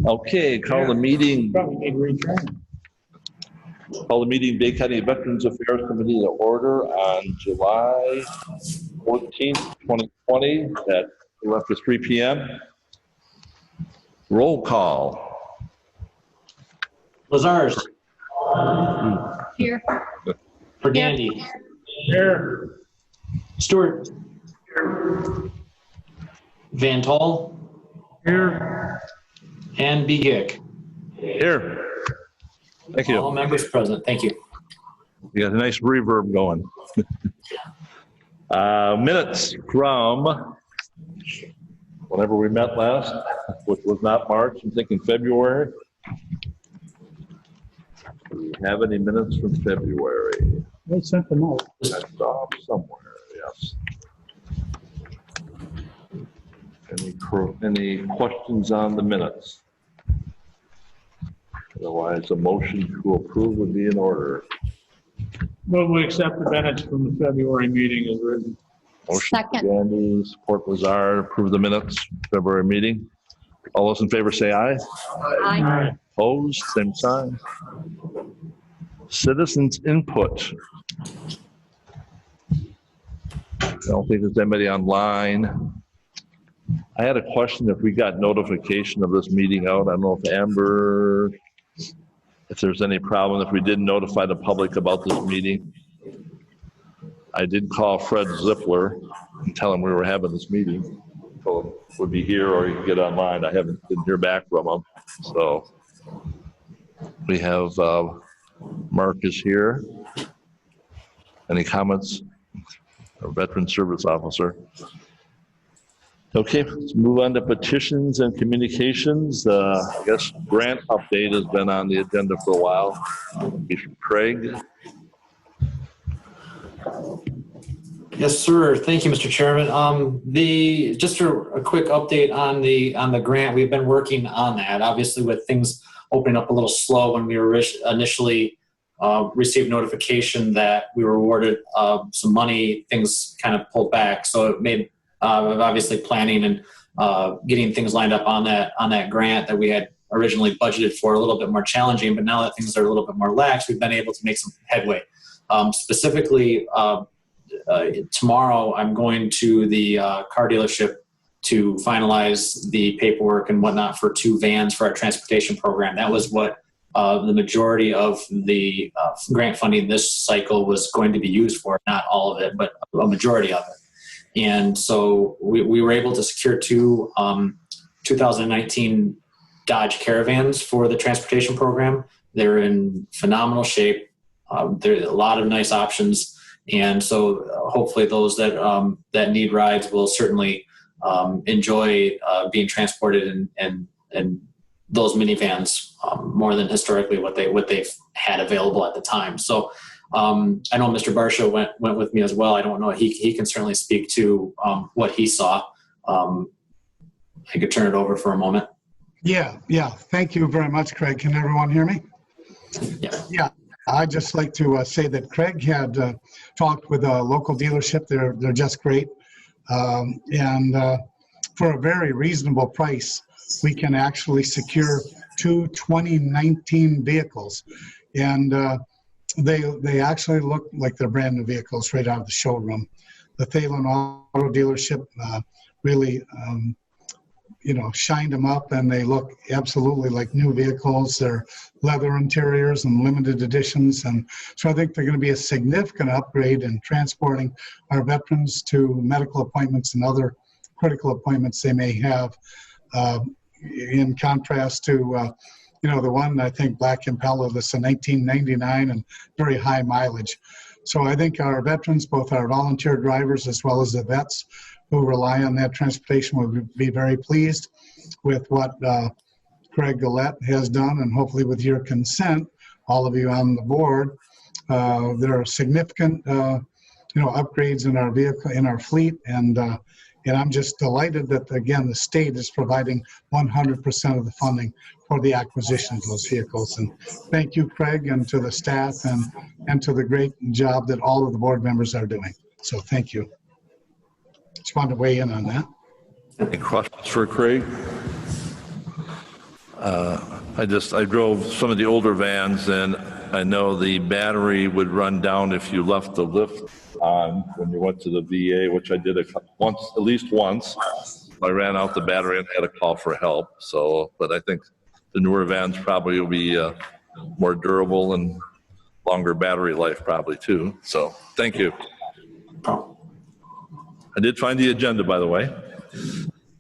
Okay, call the meeting. Probably need to return. Call the meeting Bay County Veterans Affairs Committee to order on July 14th, 2020 at 3 p.m. Roll call. Lazars. Here. Fergandy. Here. Stewart. Van Tol. Here. And Begic. Here. Thank you. All members present. Thank you. You got a nice reverb going. Minutes from whenever we met last, which was not March, I'm thinking February. Do we have any minutes from February? They sent them out. I saw them somewhere, yes. Any questions on the minutes? Otherwise, a motion to approve would be in order. Well, we accept the minutes from the February meeting as written. Motion Second. Gandy, support Lazar, approve the minutes, February meeting. All those in favor say aye. Aye. Opposed, same sign. Citizens input. I don't think there's anybody online. I had a question if we got notification of this meeting out. I don't know if Amber, if there's any problem if we didn't notify the public about this meeting. I did call Fred Zippler and tell him we were having this meeting. Told him would be here or you can get online. I didn't hear back from him. So we have Mark is here. Any comments? Our Veteran Service Officer. Okay, let's move on to petitions and communications. I guess grant update has been on the agenda for a while. Craig. Yes, sir. Thank you, Mr. Chairman. Just a quick update on the grant. We've been working on that. Obviously, with things opening up a little slow when we were initially received notification that we were awarded some money, things kind of pulled back. So it made obviously planning and getting things lined up on that grant that we had originally budgeted for a little bit more challenging. But now that things are a little bit more lax, we've been able to make some headway. Specifically, tomorrow I'm going to the car dealership to finalize the paperwork and whatnot for 2 vans for our transportation program. That was what the majority of the grant funding this cycle was going to be used for, not all of it, but a majority of it. And so we were able to secure 2 2019 Dodge Caravans for the transportation program. They're in phenomenal shape. There are a lot of nice options. And so hopefully those that need rides will certainly enjoy being transported in those minivans more than historically what they've had available at the time. So I know Mr. Barsha went with me as well. I don't know. He can certainly speak to what he saw. I could turn it over for a moment. Yeah. Thank you very much, Craig. Can everyone hear me? Yeah. I'd just like to say that Craig had talked with a local dealership. They're just great. And for a very reasonable price, we can actually secure 2 2019 vehicles. And they actually look like they're brand new vehicles right out of the showroom. The Thalen Auto Dealership really, shined them up, and they look absolutely like new vehicles. They're leather interiors and limited editions. And so I think they're going to be a significant upgrade in transporting our veterans to medical appointments and other critical appointments they may have, in contrast to the one, I think, Black Impala, that's a 1999 and very high mileage. So I think our veterans, both our volunteer drivers as well as the vets who rely on that transportation, will be very pleased with what Craig Gillette has done, and hopefully with your consent, all of you on the board, there are significant upgrades in our vehicle, in our fleet, and I'm just delighted that, again, the state is providing 100% of the funding for the acquisition of those vehicles. And thank you, Craig, and to the staff and to the great job that all of the board members are doing. So thank you. Just wanted to weigh in on that. Any questions for Craig? I drove some of the older vans, and I know the battery would run down if you left the lift on when you went to the VA, which I did at least once. I ran out the battery and had to call for help. So, but I think the newer vans probably will be more durable and longer battery life probably too. So, thank you. I did find the agenda, by the way.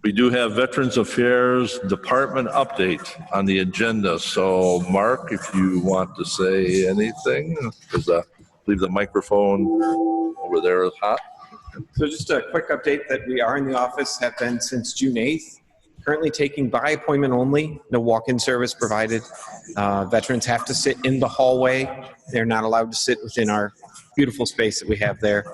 We do have Veterans Affairs Department update on the agenda. So, Mark, if you want to say anything, because I believe the microphone over there is hot. So just a quick update that we are in the office, have been since June 8th. Currently taking by appointment only, no walk-in service provided. Veterans have to sit in the hallway. They're not allowed to sit within our beautiful space that we have there.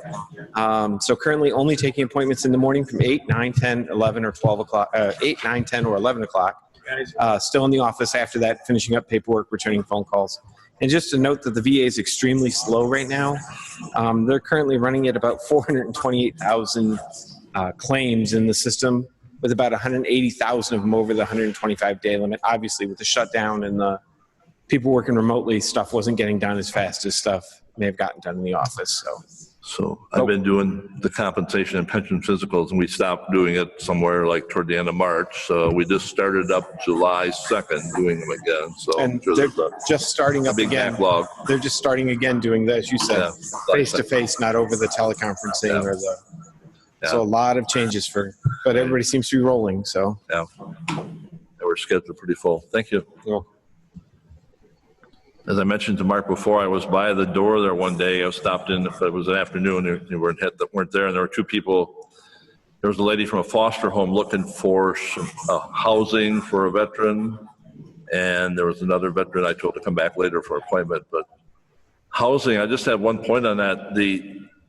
So currently only taking appointments in the morning from 8, 9, 10, 11, or 12 o'clock, 8, 9, 10, or 11 o'clock. Still in the office after that, finishing up paperwork, returning phone calls. And just to note that the VA is extremely slow right now. They're currently running at about 428,000 claims in the system, with about 180,000 of them over the 125-day limit. Obviously, with the shutdown and the people working remotely, stuff wasn't getting done as fast as stuff may have gotten done in the office. So I've been doing the compensation and pension physicals, and we stopped doing it somewhere like toward the end of March. So we just started up July 2nd doing them again. So and they're just starting up big again. Backlog. They're just starting again doing that, as you said, face-to-face, not over the teleconferencing or the... So a lot of changes but everybody seems to be rolling, so. Yeah, we're scheduled pretty full. Thank you. Well, as I mentioned to Mark before, I was by the door there one day. I stopped in, if it was an afternoon, they weren't there, and there were two people. There was a lady from a foster home looking for some housing for a veteran, and there was another veteran I told to come back later for an appointment. But housing, I just have one point on that.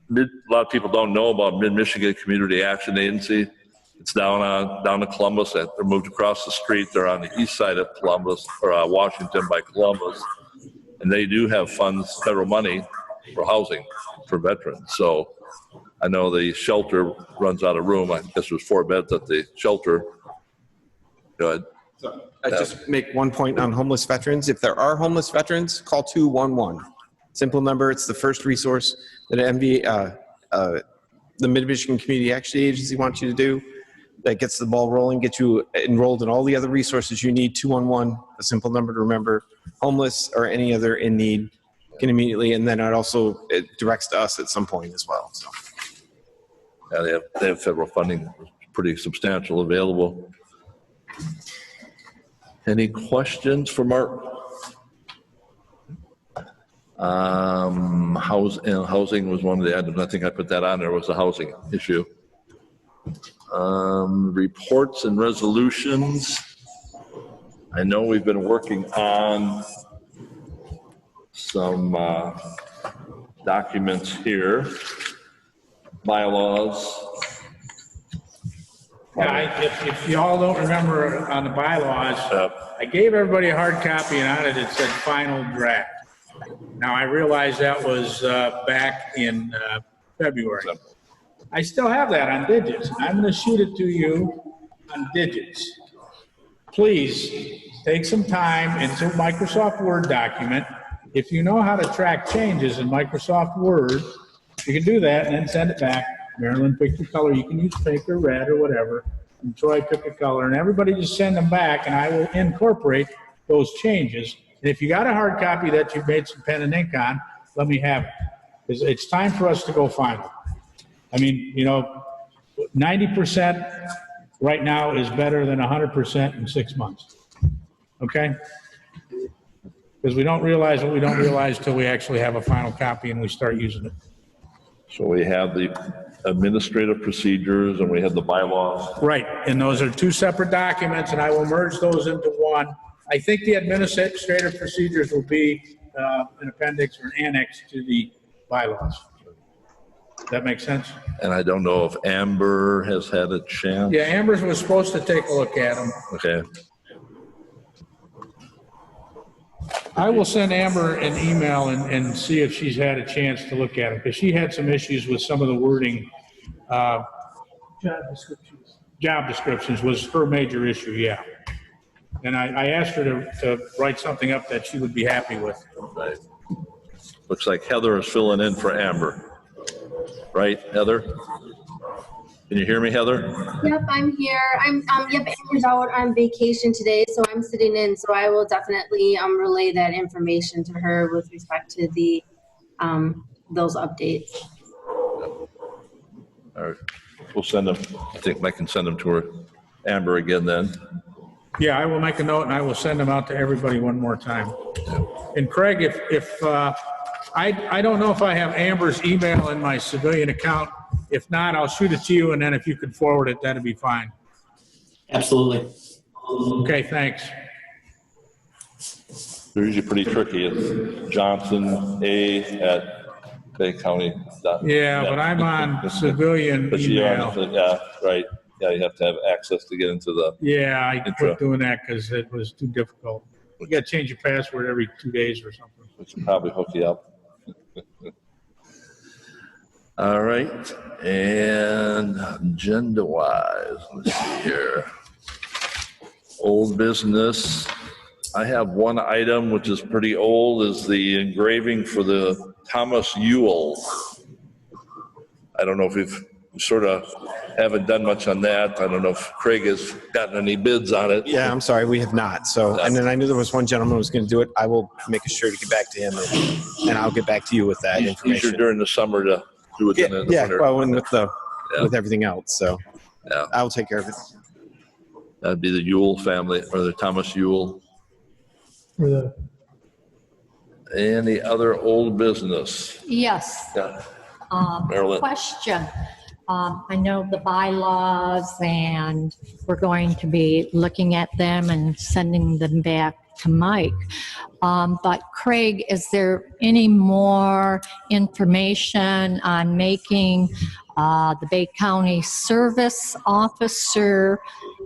A lot of people don't know about Mid-Michigan Community Action Agency. It's down to Columbus. They're moved across the street. They're on the east side of Columbus, or Washington by Columbus. And they do have funds, federal money for housing for veterans. So I know the shelter runs out of room. I guess there's 4 beds at the shelter. Go ahead. So I just make one point on homeless veterans. If there are homeless veterans, call 211. Simple number. It's the first resource that the Mid-Michigan Community Action Agency wants you to do. That gets the ball rolling, gets you enrolled in all the other resources you need. 211, a simple number to remember. Homeless or any other in need can immediately, and then it directs to us at some point as well. So. Yeah, they have federal funding, pretty substantial, available. Any questions for Mark? Housing was one of the items. I think I put that on there, was the housing issue. Reports and resolutions. I know we've been working on some documents here, bylaws. Yeah, if you all don't remember on the bylaws, I gave everybody a hard copy, and on it said final draft. Now, I realize that was back in February. I still have that on digits. I'm going to shoot it to you on digits. Please take some time into Microsoft Word document. If you know how to track changes in Microsoft Word, you can do that and then send it back. Marilyn picked a color. You can use pink or red or whatever. And Troy picked a color. And everybody just send them back, and I will incorporate those changes. And if you got a hard copy that you've made some pen and ink on, let me have it. Because it's time for us to go final. I mean, 90% right now is better than 100% in 6 months. Okay? Because we don't realize what we don't realize till we actually have a final copy and we start using it. So we have the administrative procedures and we have the bylaws. Right, and those are 2 separate documents, and I will merge those into one. I think the administrative procedures will be an appendix or an annex to the bylaws. Does that make sense? And I don't know if Amber has had a chance. Yeah, Amber was supposed to take a look at them. Okay. I will send Amber an email and see if she's had a chance to look at them, because she had some issues with some of the wording. Job descriptions was her major issue, yeah. And I asked her to write something up that she would be happy with. Right. Looks like Heather is filling in for Amber. Right, Heather? Can you hear me, Heather? Yep, I'm here. Yep, Amber's out on vacation today, so I'm sitting in. So I will definitely relay that information to her with respect to the those updates. All right. We'll send them. I think I can send them to her, Amber, again then. Yeah, I will make a note and I will send them out to everybody one more time. And Craig, if I don't know if I have Amber's email in my civilian account. If not, I'll shoot it to you, and then if you could forward it, that'd be fine. Absolutely. Okay, thanks. They're usually pretty tricky. It's johnson@baycounty.net. Yeah, but I'm on civilian But you email. are, yeah, right. Yeah, you have to have access to get into the. Yeah, I Intro. quit doing that because it was too difficult. You got to change your password every 2 days or something. We can probably hook you up. All right, and agenda-wise, let's see here. Old business. I have one item which is pretty old, is the engraving for the Thomas Ewell. I don't know if we've sort of haven't done much on that. I don't know if Craig has gotten any bids on it. Yeah, I'm sorry, we have not. So, and then I knew there was one gentleman who was going to do it. I will make sure to get back to him, and I'll get back to you with that Easier information. during the summer to do it than in the Yeah, winter. well, and Yeah. with everything else, so Yeah. I'll take care of it. That'd be the Ewell family, or the Thomas Ewell. Any other old business? Yes. Yeah. Marilyn. Question. I know the bylaws and we're going to be looking at them and sending them back to Mike. But Craig, is there any more information on making the Bay County Service Officer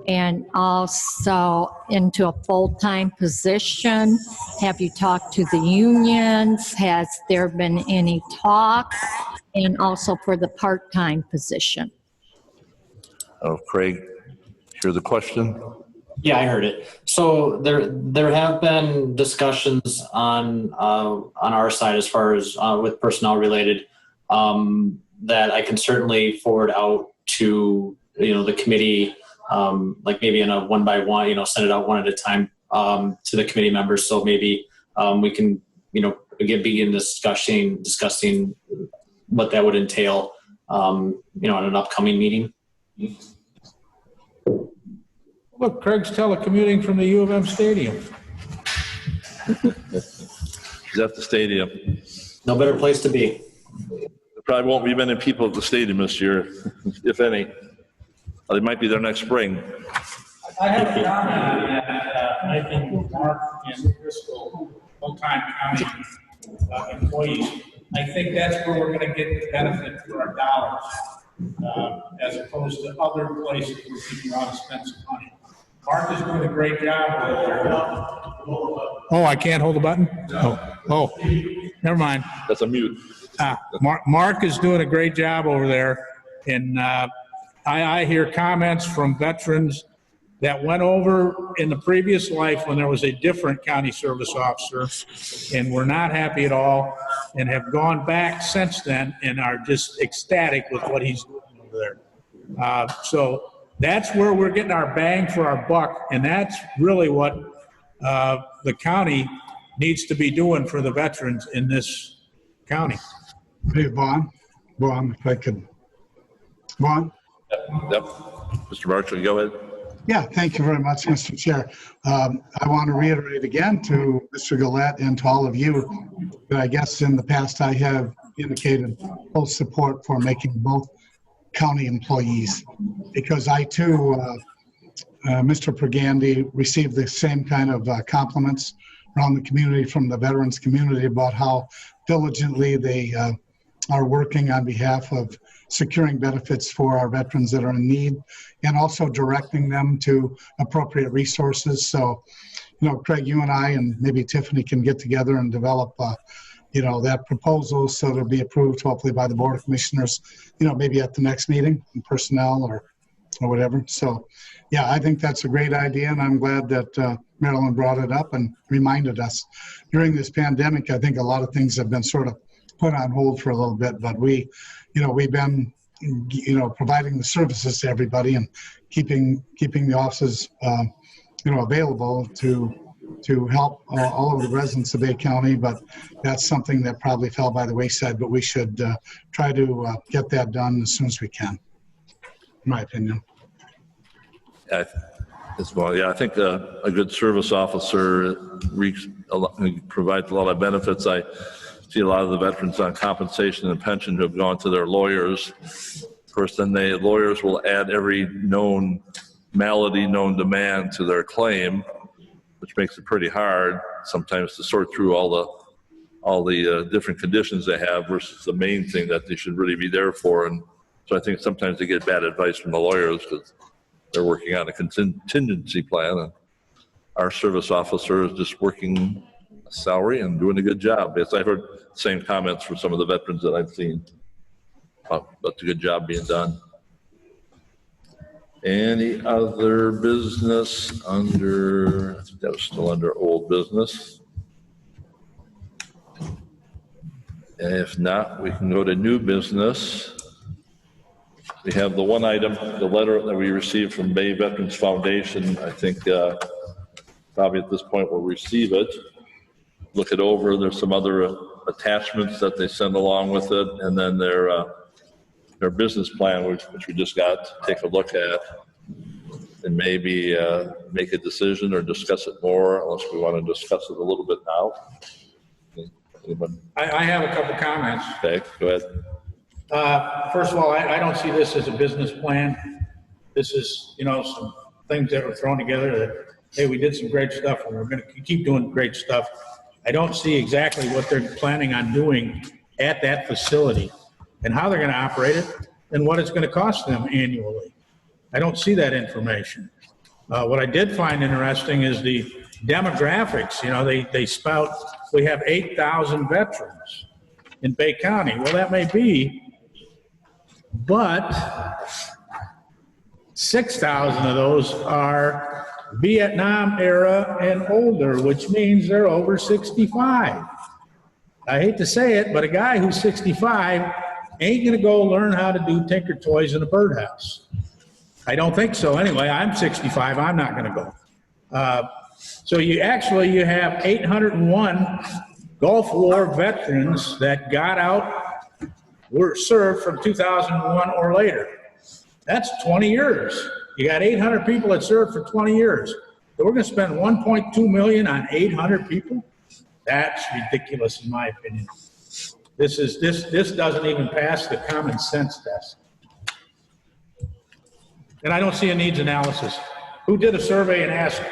and also into a full-time position? Have you talked to the unions? Has there been any talk? And also for the part-time position? Oh, Craig, hear the question? Yeah, I heard it. So there have been discussions on our side as far as with personnel related that I can certainly forward out to the committee, like maybe in a one by one, send it out one at a time to the committee members. So maybe we can again begin discussing what that would entail in an upcoming meeting. Look, Craig's telecommuting from the U of M stadium. He's at the stadium. No better place to be. There probably won't be many people at the stadium this year, if any. They might be there next spring. I have a comment on that. I think Mark and Crystal, full-time county employees, I think that's where we're going to get the benefit for our dollars, as opposed to other places where people want to spend some money. Mark is doing a great job over there. Oh, I can't hold the button? Oh, never mind. That's a mute. Mark is doing a great job over there, and I hear comments from veterans that went over in the previous life when there was a different county service officer and were not happy at all, and have gone back since then and are just ecstatic with what he's doing over there. So that's where we're getting our bang for our buck, and that's really what the county needs to be doing for the veterans in this county. Hey, Vaughn, if I could. Vaughn? Yep. Mr. Marshall, go ahead. Yeah, thank you very much, Mr. Chair. I want to reiterate again to Mr. Gillette and to all of you that I guess in the past I have indicated full support for making both county employees, because I too, Mr. Pergandy, received the same kind of compliments around the community from the veterans community about how diligently they are working on behalf of securing benefits for our veterans that are in need, and also directing them to appropriate resources. So, Craig, you and I and maybe Tiffany can get together and develop, that proposal so it'll be approved hopefully by the Board of Commissioners, maybe at the next meeting in personnel or or whatever. So, yeah, I think that's a great idea, and I'm glad that Marilyn brought it up and reminded us. During this pandemic, I think a lot of things have been sort of put on hold for a little bit, but we've been, providing the services to everybody and keeping the offices, available to help all of the residents of Bay County, but that's something that probably fell by the wayside, but we should try to get that done as soon as we can, in my opinion. Yeah, as well. Yeah, I think a good service officer provides a lot of benefits. I see a lot of the veterans on compensation and pension who have gone to their lawyers. Of course, then lawyers will add every known malady, known demand to their claim, which makes it pretty hard sometimes to sort through all the different conditions they have versus the main thing that they should really be there for. And so I think sometimes they get bad advice from the lawyers because they're working on a contingency plan, and our service officer is just working a salary and doing a good job. Yes, I've heard the same comments from some of the veterans that I've seen about the good job being done. Any other business under, I think that was still under old business. And if not, we can go to new business. We have the one item, the letter that we received from Bay Veterans Foundation. I think probably at this point we'll receive it, look it over. There's some other attachments that they send along with it, and then their business plan, which we just got to take a look at, and maybe make a decision or discuss it more, unless we want to discuss it a little bit now. Anybody? I have a couple comments. Okay, go ahead. First of all, I don't see this as a business plan. This is, some things that were thrown together that, hey, we did some great stuff and we're going to keep doing great stuff. I don't see exactly what they're planning on doing at that facility and how they're going to operate it and what it's going to cost them annually. I don't see that information. What I did find interesting is the demographics. They spout, we have 8,000 veterans in Bay County. Well, that may be, but 6,000 of those are Vietnam era and older, which means they're over 65. I hate to say it, but a guy who's 65 ain't gonna go learn how to do Tinker Toys in a birdhouse. I don't think so. Anyway, I'm 65, I'm not gonna go. So you have 801 Gulf War veterans that got out, were served from 2001 or later. That's 20 years. You got 800 people that served for 20 years. So we're gonna spend 1.2 million on 800 people? That's ridiculous in my opinion. This doesn't even pass the common sense test. And I don't see a needs analysis. Who did a survey and asked,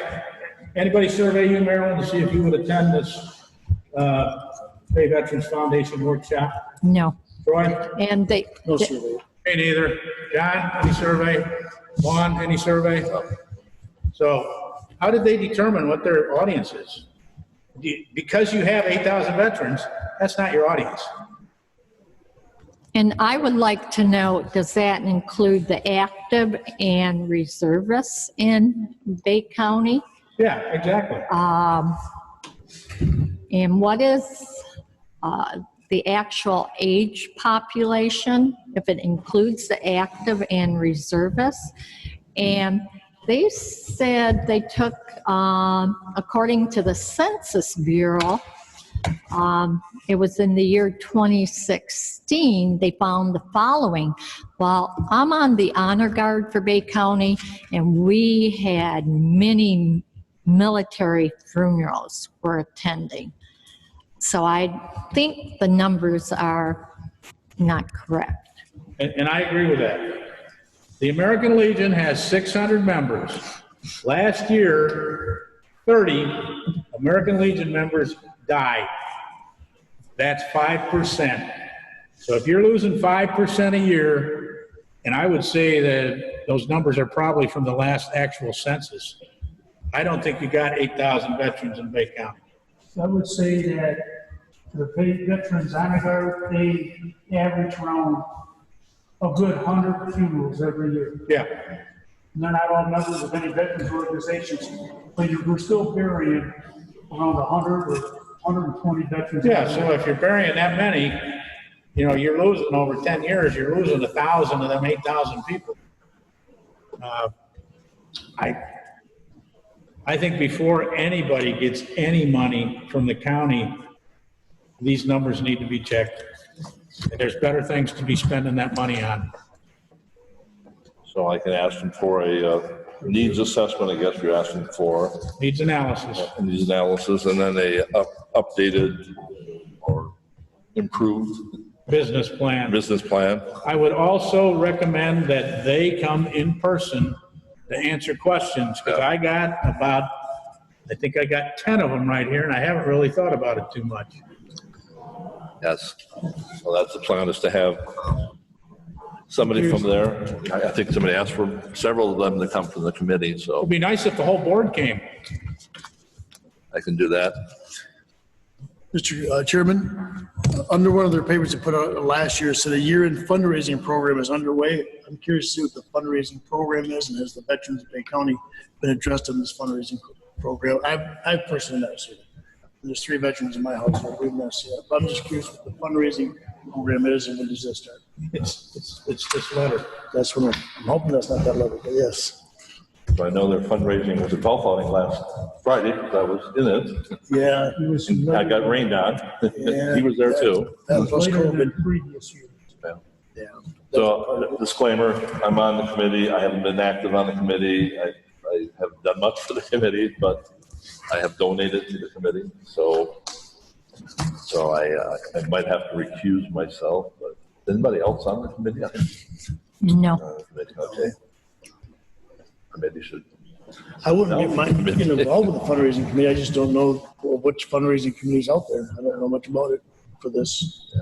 anybody survey you, Marilyn, to see if you would attend this Bay Veterans Foundation workshop? No. Troy? And they, No survey. Me neither. John, any survey? Juan, any survey? So how did they determine what their audience is? Because you have 8,000 veterans, that's not your audience. and I would like to know, does that include the active and reservists in Bay County? Yeah, exactly. And what is the actual age population, if it includes the active and reservists? And they said they took, according to the Census Bureau, it was in the year 2016, they found the following. Well, I'm on the honor guard for Bay County, and we had many military funerals we're attending. So I think the numbers are not correct. And I agree with that. The American Legion has 600 members. Last year, 30 American Legion members died. That's 5%. So if you're losing 5% a year, and I would say that those numbers are probably from the last actual census, I don't think you got 8,000 veterans in Bay County. I would say that the Bay Veterans Honor Guard, they average around a good 100 funerals every year. Yeah. and they're not all members of any veterans organizations, but we're still burying around 100 or 120 veterans. Yeah, so if you're burying that many, you know, you're losing over 10 years, you're losing 1,000 of them 8,000 people. I think before anybody gets any money from the county, these numbers need to be checked. There's better things to be spending that money on. So I can ask them for a needs assessment, I guess you're asking for. Needs analysis. Needs analysis, and then a updated or improved Business plan. business plan. I would also recommend that they come in person to answer questions, because I think I got 10 of them right here, and I haven't really thought about it too much. Yes. So that's the plan, is to have somebody from there. I think somebody asked for several of them to come from the committee, so It'd be nice if the whole board came. I can do that. Mr. Chairman, under one of their papers they put out last year, said a year-end fundraising program is underway. I'm curious to see what the fundraising program is, and has the Veterans of Bay County been addressed in this fundraising program? I've personally never seen it. There's 3 veterans in my household. We've never seen it. But I'm just curious what the fundraising program is, and when does this start? It's this letter. That's what I'm hoping that's not that level, but yes. So I know their fundraising was a golf outing last Friday, because I was in it. Yeah. And I got rained on. Yeah. He was there too. That was Later COVID. than previous years. Yeah. So disclaimer, I'm on the committee. I haven't been active on the committee. I haven't done much for the committee, but I have donated to the committee. So I might have to recuse myself, but anybody else on the committee? No. Okay. Maybe should. I wouldn't mind getting involved with the fundraising committee. I just don't know which fundraising committee is out there. I don't know much about it for this.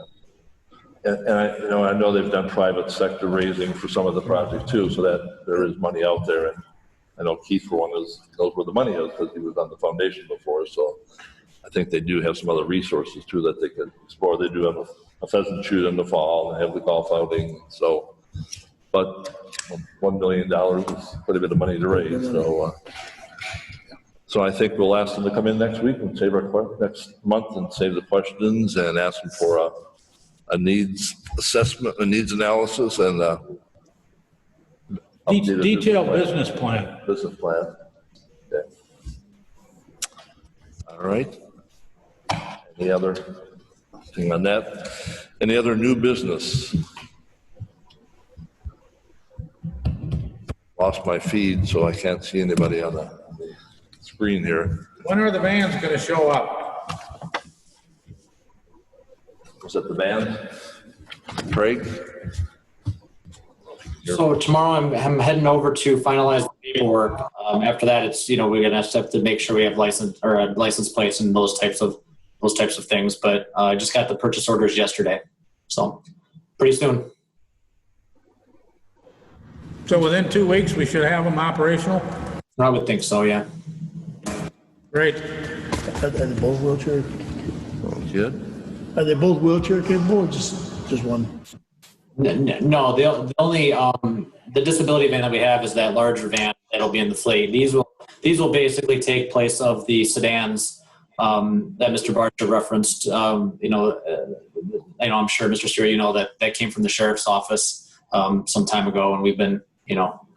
Yeah. And I know they've done private sector raising for some of the projects too, so that there is money out there. And I know Keith, for one, knows where the money is because he was on the foundation before. So I think they do have some other resources too that they could explore. They do have a pheasant shoot in the fall, and they have the golf outing. So, but $1 million is quite a bit of money to raise. So I think we'll ask them to come in next week and save next month and save the questions and ask them for a needs assessment, a needs analysis, and Detailed business plan. Business plan. Okay. All right. Any other thing on that? Any other new business? Lost my feed, so I can't see anybody on the screen here. When are the vans going to show up? Was it the band? Craig? So tomorrow I'm heading over to finalize the paperwork. After that, it's, we're gonna have to make sure we have license plates and those types of things. But I just got the purchase orders yesterday, so pretty soon. So within 2 weeks, we should have them operational? I would think so, yeah. Great. Are they both wheelchair? Good. Are they both wheelchair capable or just one? No, the only the disability van that we have is that larger van that'll be in the fleet. These will basically take place of the sedans that Mr. Barcher referenced. I'm sure Mr. Stewart, that came from the sheriff's office some time ago, and we've been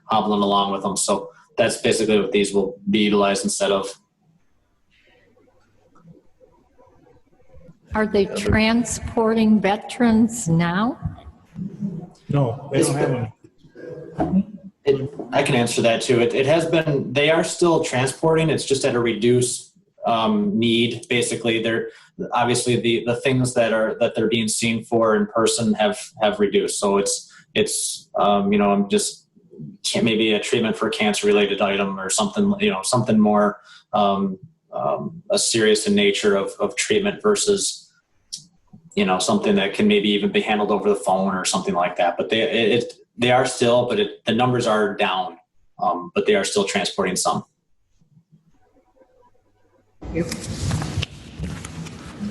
hobbling along with them. So that's basically what these will be utilized instead of. Are they transporting veterans now? No, they don't have them. I can answer that too. It has been. They are still transporting. It's just at a reduced need. Basically, they're obviously the things that they're being seen for in person have reduced. So it's just maybe a treatment for a cancer related item or something. Something more a serious in nature of treatment versus something that can maybe even be handled over the phone or something like that. But they are still, but the numbers are down, but they are still transporting some.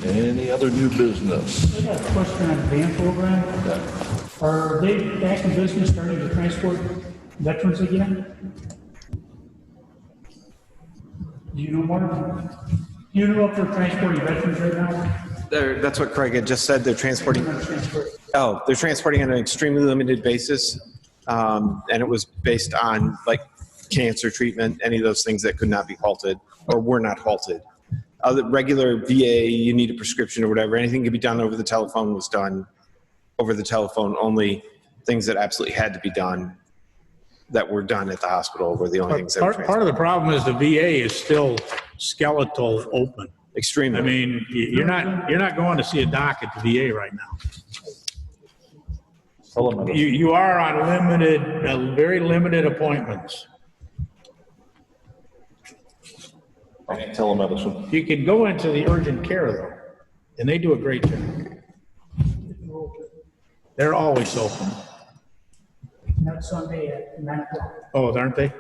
Any other new business? I got a question on the van program. Are they back in business starting to transport veterans again? Do you know more? Do you know if they're transporting veterans right now? That's what Craig had just said. They're transporting. Oh, they're transporting on an extremely limited basis. And it was based on like cancer treatment, any of those things that could not be halted or were not halted. Other regular VA, you need a prescription or whatever, anything could be done over the telephone was done over the telephone. Only things that absolutely had to be done that were done at the hospital were the only things that were Part of the problem is the VA is still skeletal open. extremely. I mean, you're not going to see a doc at the VA right now. You are on very limited appointments. Telemedicine. You can go into the urgent care though, and they do a great job. They're always open. Not Sunday at 9 o'clock. Oh, aren't they?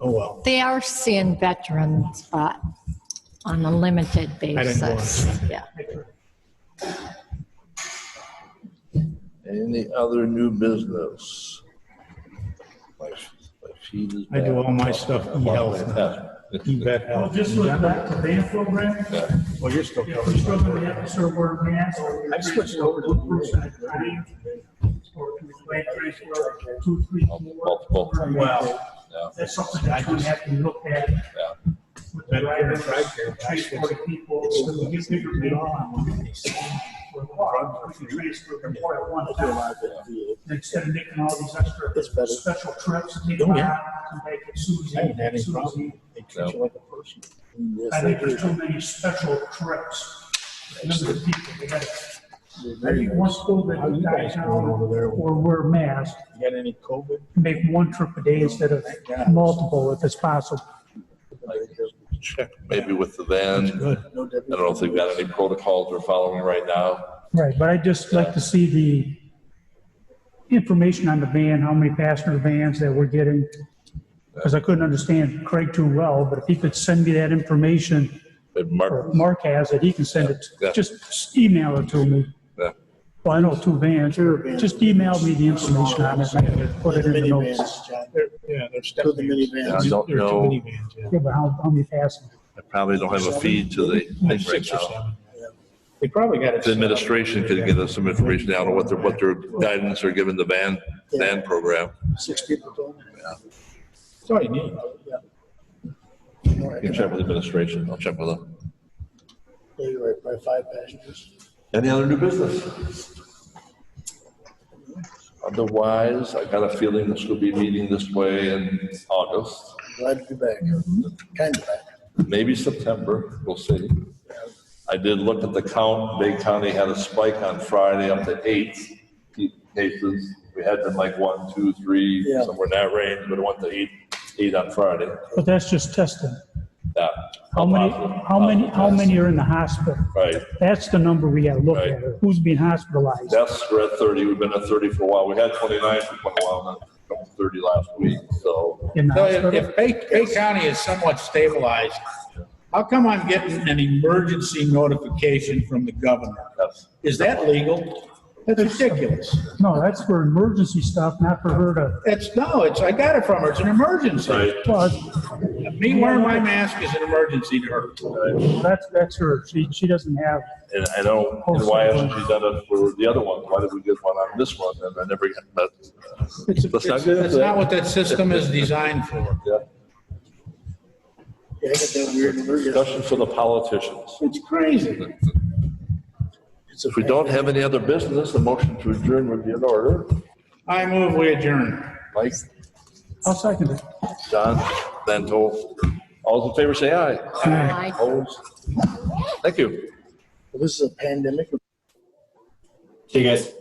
Oh, well. They are seeing veterans, but on a limited didn't go basis. Yeah. Any other new business? My feed is I do bad. all my stuff e-health. E-vet Well, health. just look back to the van program. Well, you're still If covered. you're still going to have to serve wear masks. I've switched over to the person at a time. Or can we plan transport 2, 3, 4? Multiple. Well, That's something that we have to look at. With the Medicare and drivers, TRICARE, transporting people, so we get bigger van. We can transfer them all at one time. Instead of making all these extra special trips, take Oh, them yeah. out, come back at Susie. I haven't had any Susie. problem. They treat you like a person. I think there's too many special trips. Number of people, they got, I think once COVID dies out, or wear masks, You got any COVID? make one trip a day instead of multiple if it's possible. Check maybe with the van. I don't know if they've got any protocols they're following right now. Right, but I'd just like to see the information on the van, how many passenger vans that we're getting. Because I couldn't understand Craig too well, but if he could send me that information, Maybe or Mark, Mark has it, he can send it, Yeah. just email it to me. yeah. Well, I know 2 vans, just email me the information on it, and I can put it in the notes. Minivans, John. They're Two of the Yeah, I minivans. don't They're two know. minivans, yeah. Yeah, but how many passengers? I probably don't have a feed to the thing right 6 or now. 7. They probably got it. The administration could get us some information out on what their guidance are giving the van program. 6 people told me. That's all you need. More You can check with administration. I'll check with them. Yeah, you're right, probably 5 passengers. Any other new business? Otherwise, I got a feeling this will be meeting this way in August, Glad to be back. Kind of back. maybe September, we'll see. I did look at the count. Bay County had a spike on Friday up to 8 cases. We had been like 1, 2, 3, Yeah. somewhere in that range, but it went to 8 on Friday. But that's just testing. Yeah. How many are in the hospital? Right. That's the number we gotta look Right. at, who's being hospitalized. Deaths were at 30. We've been at 30 for a while. We had 29 for quite a while, then 30 last week, so. In the So hospital. if Bay County is somewhat stabilized, how come I'm getting an emergency notification from the governor? Yes. Is that legal? That's ridiculous. No, that's for emergency stuff, not for her to, I got it from her. It's an emergency. Right. well, Me wearing my mask is an emergency to her. that's her. She doesn't have, And I know, and why hasn't she done it for the other one? Why did we get one on this one? And I never got that. It's not what that system is designed for. Yeah. Yeah, I got that weird emergency. Discussion for the politicians. It's crazy. If we don't have any other business, the motion to adjourn would be in order. I move we adjourn. Mike, I'll second it. John, Danto, all those in favor say aye. Aye. Opposed? Thank you. Well, this is a pandemic. See you guys.